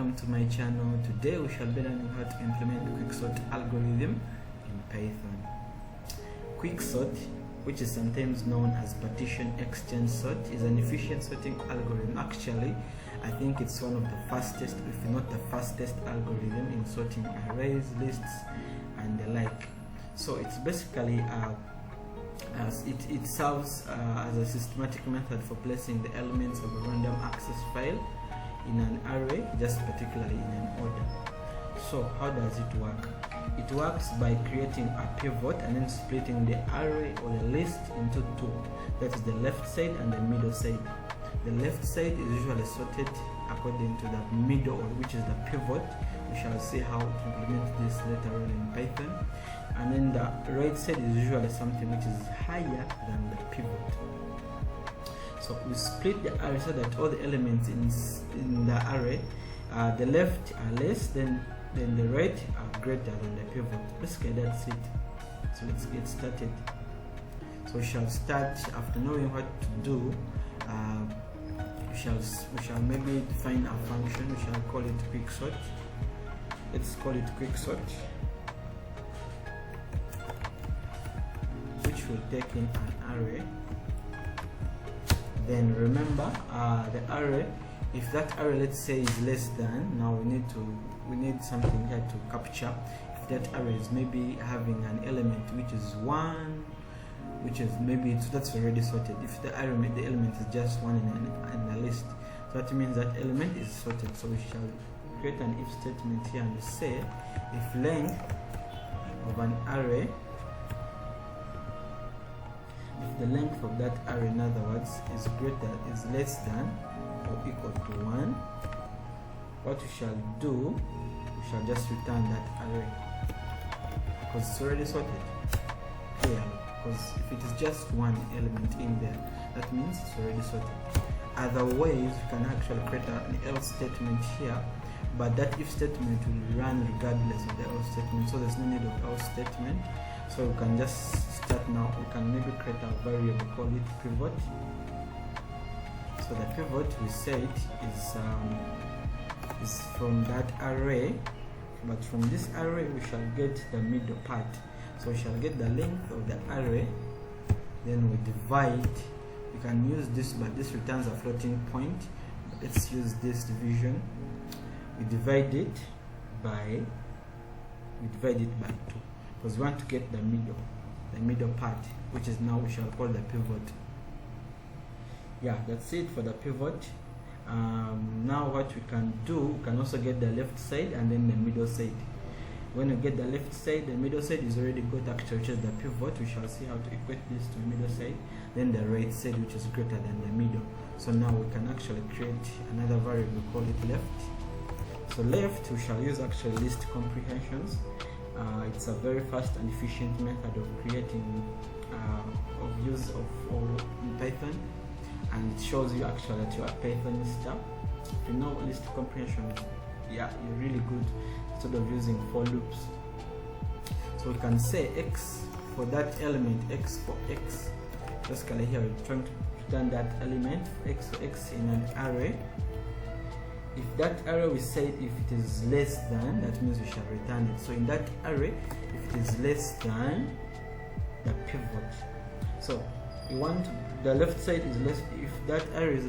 welcome to my channel. Today we shall be learning how to implement the Quicksort algorithm in Python. Quicksort, which is sometimes known as partition-exchange sort, is an efficient sorting algorithm. Actually, I think it's one of the fastest, if not the fastest algorithm in sorting arrays, lists, and the like. So it's basically it serves as a systematic method for placing the elements of a random access file in an array, just particularly in an order. So how does it work? It works by creating a pivot and then splitting the array or the list into two. That is the left side and the middle side. The left side is usually sorted according to the middle, which is the pivot. We shall see how to implement this later on in Python. And then the right side is usually something which is higher than the pivot. So we split the array so that all the elements in the array, the left are less, then the right are greater than the pivot. Basically that's it. So let's get started. So we shall start after knowing what to do. We shall maybe define a function. We shall call it Quicksort. Let's call it Quicksort, which will take in an array. Then remember the array, if that array, let's say, is less than, now we need something here to capture. If that array is maybe having an element which is 1, which is maybe that's already sorted. If the element is just 1 in a list, so that means that element is sorted. So we shall create an if statement here and say if length of an array, if the length of that array, in other words, is less than or equal to 1, what we shall do, we shall just return that array because it's already sorted here. Because if it is just one element in there, that means it's already sorted. Otherwise, you can actually create an else statement here, but that if statement will run regardless of the else statement, so there's no need of else statement. So we can just start now. We can maybe create a variable, call it pivot. So the pivot, we said, is from that array, but from this array we shall get the middle part. So we shall get the length of the array, then we divide. You can use this, but this returns a floating point. Let's use this division. We divide it by 2 because we want to get the middle part, which is now we shall call the pivot. Yeah, that's it for the pivot. Now what we can do, we can also get the left side and then the middle side. When we get the left side, the middle side is already got actually, which is the pivot. We shall see how to equate this to the middle side. Then the right side, which is greater than the middle. So now we can actually create another variable, call it left. So left, we shall use actually list comprehensions. It's a very fast and efficient method of creating in Python, and it shows you actually that you are a Pythonista. If you know list comprehension, yeah, you're really good instead of using for loops. So we can say x for that element, x for x. Basically here we're trying to return that element for x in an array. If that array, we said if it is less than, that means we shall return it. So in that array, if it is less than the pivot, so we want the left side is less. If that array is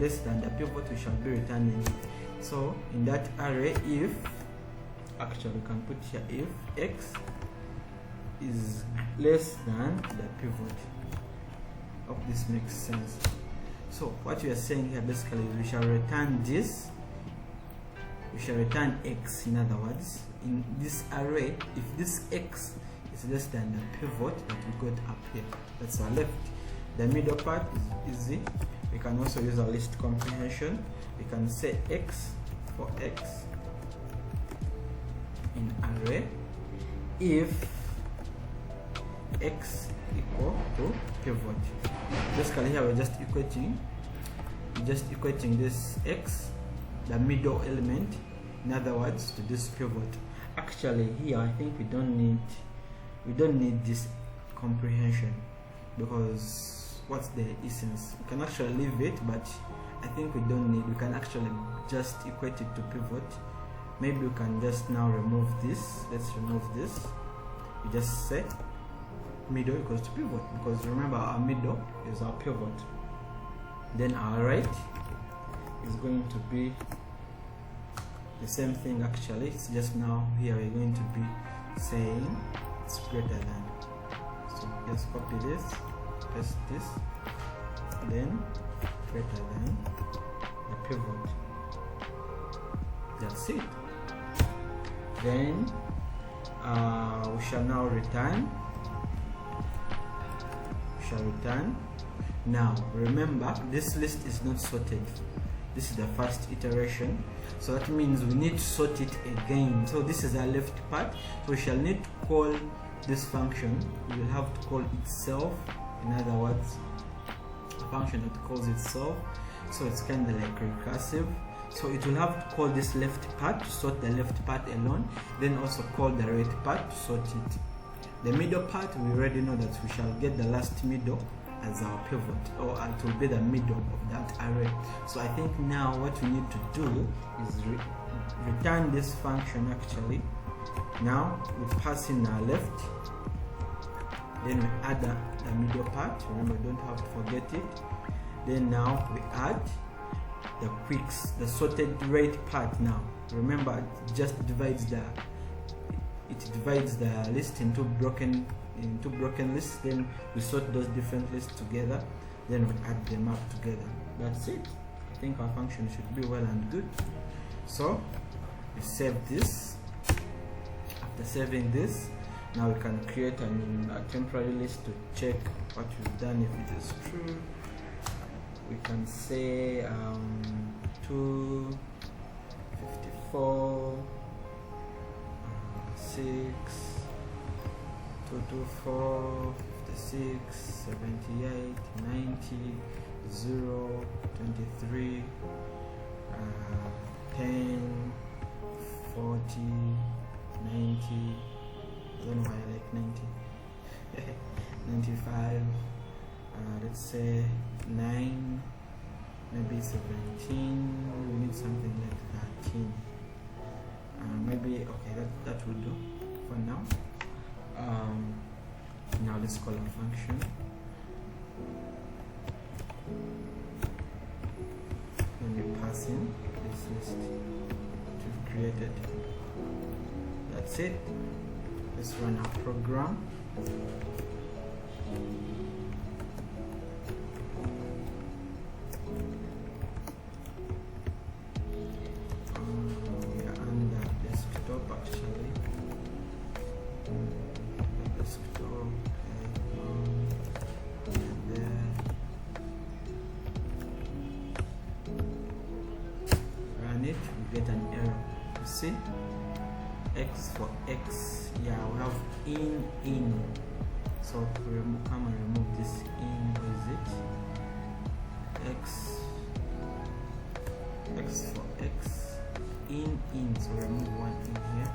less than the pivot, we shall be returning it. So in that array, if actually we can put here if x is less than the pivot. Hope this makes sense. So what we are saying here basically is we shall return this. We shall return x. In other words, in this array, if this x is less than the pivot that we got up here, that's our left. The middle part is easy. We can also use a list comprehension. We can say x for x in array if x equal to pivot. Basically here we're just equating this x, the middle element, in other words, to this pivot. Actually here I think we don't need this comprehension, because what's the essence? We can actually leave it, but I think we don't need, we can actually just equate it to pivot. Maybe we can just now remove this. Let's remove this. We just say middle equals to pivot, because remember our middle is our pivot. Then our right is going to be the same thing actually. It's just now here we're going to be saying it's greater than. So just copy this, paste this, then greater than the pivot. That's it. Then we shall now return. We shall return. Now remember, this list is not sorted. This is the first iteration, so that means we need to sort it again. So this is our left part, so we shall need to call this function. We will have to call itself, in other words, a function that calls itself. So it's kind of like recursive. So it will have to call this left part to sort the left part alone, then also call the right part to sort it. The middle part, we already know that we shall get the last middle as our pivot, or it will be the middle of that array. So I think now what we need to do is return this function actually. Now we pass in our left, then we add the middle part. Remember, don't have to forget it. Then now we add the sorted right part. Now remember, it just divides the list into broken lists. Then we sort those different lists together, then we add them up together. That's it. I think our function should be well and good. So we save this. After saving this, now we can create a temporary list to check what we've done, if it is true. We can say 2, 54, 6, 224, 56, 78, 90, 0, 23, 10, 40, 90. I don't know why I like 90. 95. Let's say 9, maybe 17. We need something like 13. Maybe okay, that will do for now. Now let's call a function. Then we pass in this list that we've created. That's it. Let's run our program. We are under desktop actually. Desktop, and there. Run it, we get an error. You see? X for X. Yeah, we have in. So we come and remove this in. What is it? X for X. In. So remove one in here.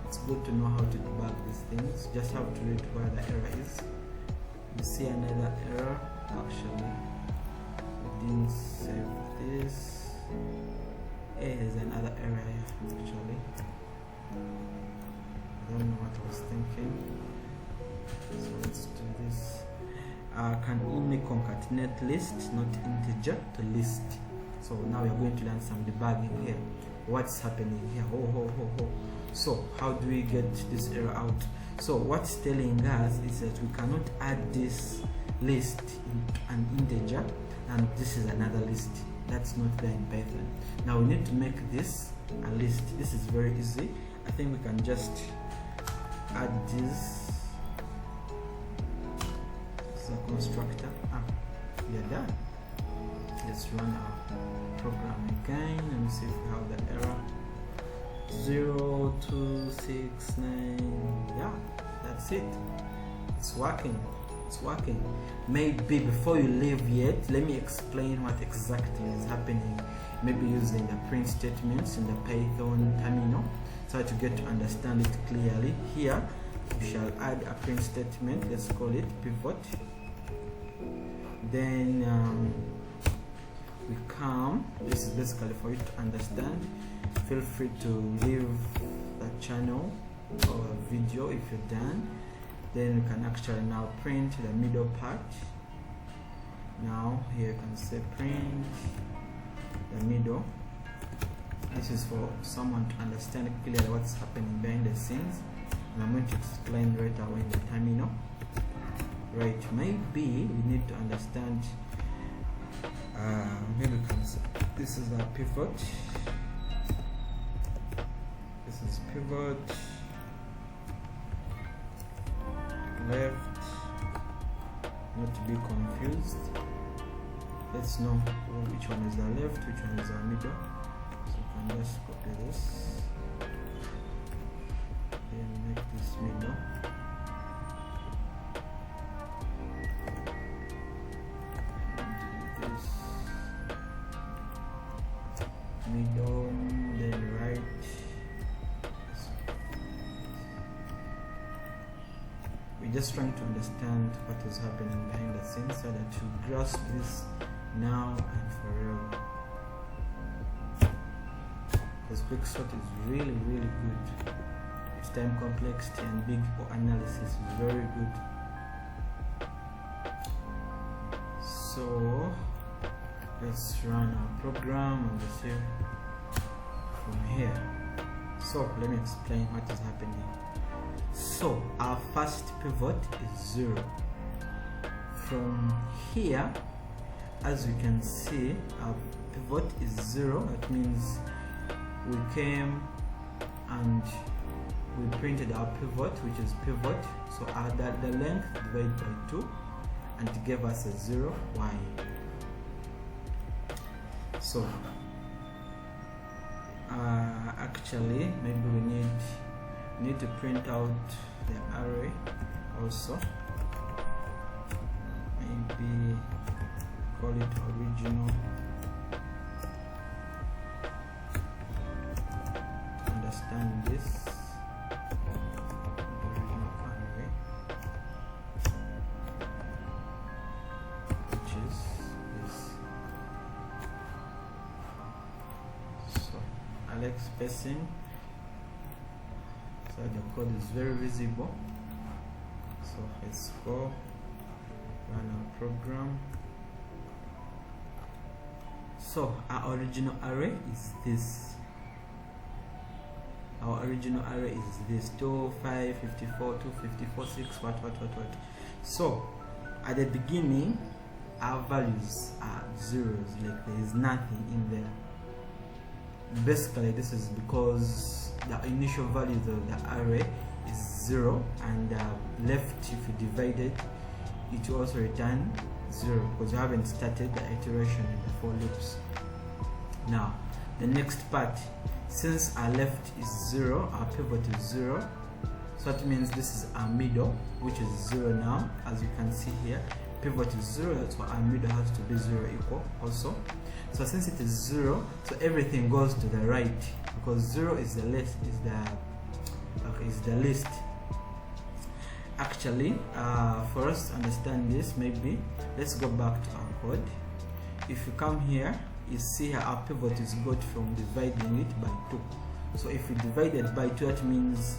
It's good to know how to debug these things. Just have to read where the error is. You see another error. Actually, we didn't save this. There's another error here actually. I don't know what I was thinking. So let's do this. Can only concatenate list, not integer, to list. So now we're going to learn some debugging here. What's happening here? So how do we get this error out? So what's telling us is that we cannot add this list in an integer, and this is another list. That's not there in Python. Now we need to make this a list. This is very easy. I think we can just add this as a constructor. We are done. Let's run our program again and see if we have the error. 0, 2, 6, 9. Yeah, that's it. It's working. It's working. Maybe before you leave yet, let me explain what exactly is happening. Maybe using the print statements in the Python terminal, so that you get to understand it clearly. Here we shall add a print statement. Let's call it pivot. Then we come, this is basically for you to understand. Feel free to leave the channel or video if you're done. Then you can actually now print the middle part. Now here you can say print the middle. This is for someone to understand clearly what's happening behind the scenes, and I'm going to explain right away in the terminal. Right, maybe we need to understand, maybe we can say this is our pivot, this is pivot, left, not to be confused. Let's know which one is the left, which one is the middle. So you can just copy this, then make this middle. Middle, then right. We're just trying to understand what is happening behind the scenes so that you grasp this now and forever. Because Quicksort is really good. Its time complexity and big O analysis is very good. So let's run our program and we'll see from here. So let me explain what is happening. So our first pivot is 0. From here, as you can see, our pivot is 0. That means we came and we printed our pivot, which is pivot. So the length divided by 2, and it gave us a 0 y. So actually maybe we need to print out the array also. Maybe call it original to understand this. Original array, which is this. So I like spacing, so the code is very visible. So let's go run our program. So our original array is this. Our original array is this 2, 5, 54, 2, 54, 6, what. So at the beginning our values are zeros, like there is nothing in there. Basically this is because the initial value of the array is 0, and left, if you divide it, it will also return 0 because you haven't started the iteration in the for loops. Now the next part, since our left is 0, our pivot is 0, so that means this is our middle, which is 0 now. As you can see here, pivot is 0, that's why our middle has to be 0 equal also. So since it is 0, so everything goes to the right, because 0 is the least, is the least. Actually, for us to understand this, maybe let's go back to our code. If you come here, you see how our pivot is got from dividing it by 2. So if we divide it by 2, that means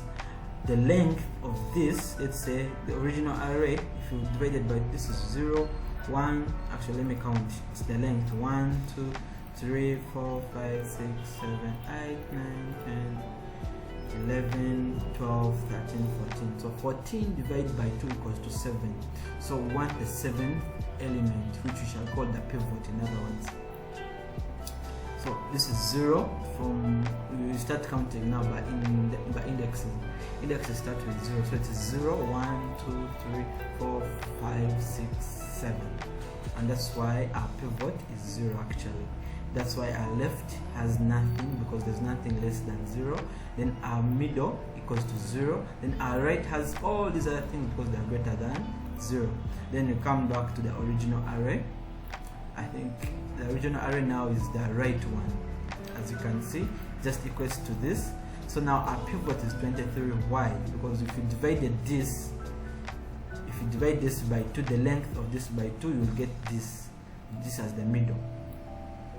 the length of this, let's say the original array, if you divide it by, this is 0, 1, actually let me count, it's the length 1, 2, 3, 4, 5, 6, 7, 8, 9, 10, 11, 12, 13, 14. So 14 divided by 2 equals to 7. So we want the 7th element, which we shall call the pivot, in other words. So this is 0 from, we start counting now by indexes. Indexes start with 0, so it is 0, 1, 2, 3, 4, 5, 6, 7. And that's why our pivot is 0 actually. That's why our left has nothing, because there's nothing less than 0. Then our middle equals to 0. Then our right has all these other things because they're greater than 0. Then you come back to the original array. I think the original array now is the right one. As you can see, just equals to this. So now our pivot is 23. Why? Because if you divided this, if you divide this by 2, the length of this by 2, you'll get this as the middle.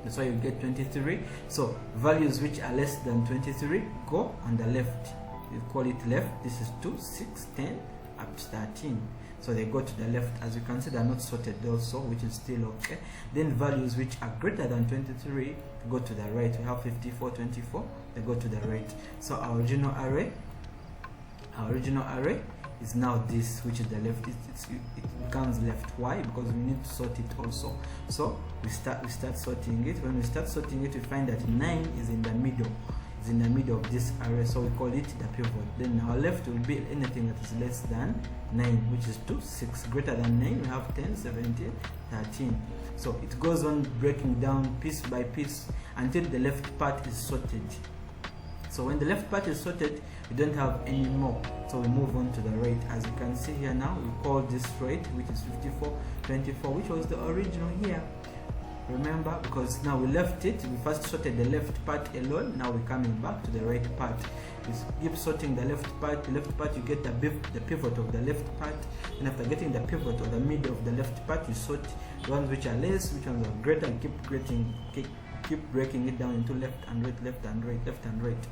That's why you get 23. So values which are less than 23 go on the left. You call it left. This is 2, 6, 10 up to 13. So they go to the left. As you can see, they're not sorted also, which is still okay. Then values which are greater than 23 go to the right. We have 54, 24. They go to the right. So our original array is now this, which is the left. It becomes left. Why? Because we need to sort it also. So we start sorting it. When we start sorting it, we find that 9 is in the middle. It's in the middle of this array, so we call it the pivot. Then our left will be anything that is less than 9, which is 2, 6. Greater than 9, we have 10, 17, 13. So it goes on breaking down piece by piece until the left part is sorted. So when the left part is sorted, we don't have any more. So we move on to the right. As you can see here now, we call this right, which is 54, 24, which was the original here. Remember, because now we left it, we first sorted the left part alone. Now we're coming back to the right part. You keep sorting the left part. You get the pivot of the left part, and after getting the pivot or the middle of the left part, you sort the ones which are less, which ones are greater, and keep breaking it down into left and right, left and right, left and right,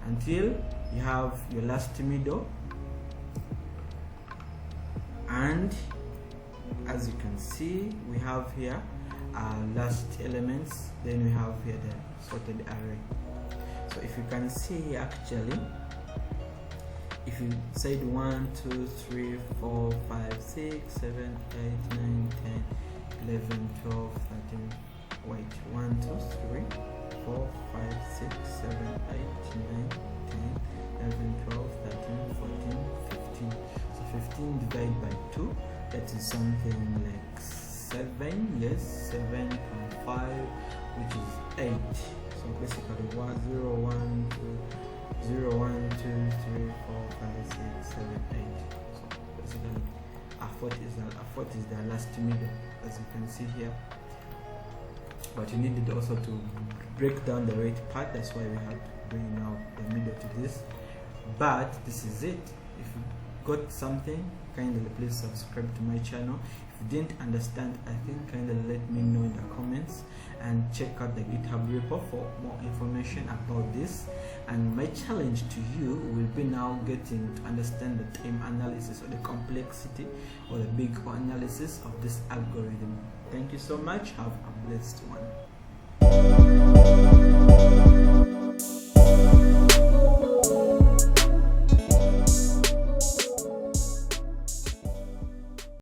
until you have your last middle. And as you can see, we have here our last elements. Then we have here the sorted array. So if you can see actually, if you said 1, 2, 3, 4, 5, 6, 7, 8, 9, 10, 11, 12, 13, wait, 1, 2, 3, 4, 5, 6, 7, 8, 9, 10, 11, 12, 13, 14, 15. So 15 divided by 2, that is something like 7, yes, 7.5, which is 8. So basically 0, 1, 2, 0, 1, 2, 3, 4, 5, 6, 7, 8. So basically a fourth is the last middle, as you can see here. But you needed also to break down the right part. That's why we have to bring now the middle to this. But this is it. If you got something, kindly please subscribe to my channel. If you didn't understand, I think kindly let me know in the comments, and check out the GitHub repo for more information about this. And my challenge to you will be now getting to understand the time analysis or the complexity or the big analysis of this algorithm. Thank you so much. Have a blessed one.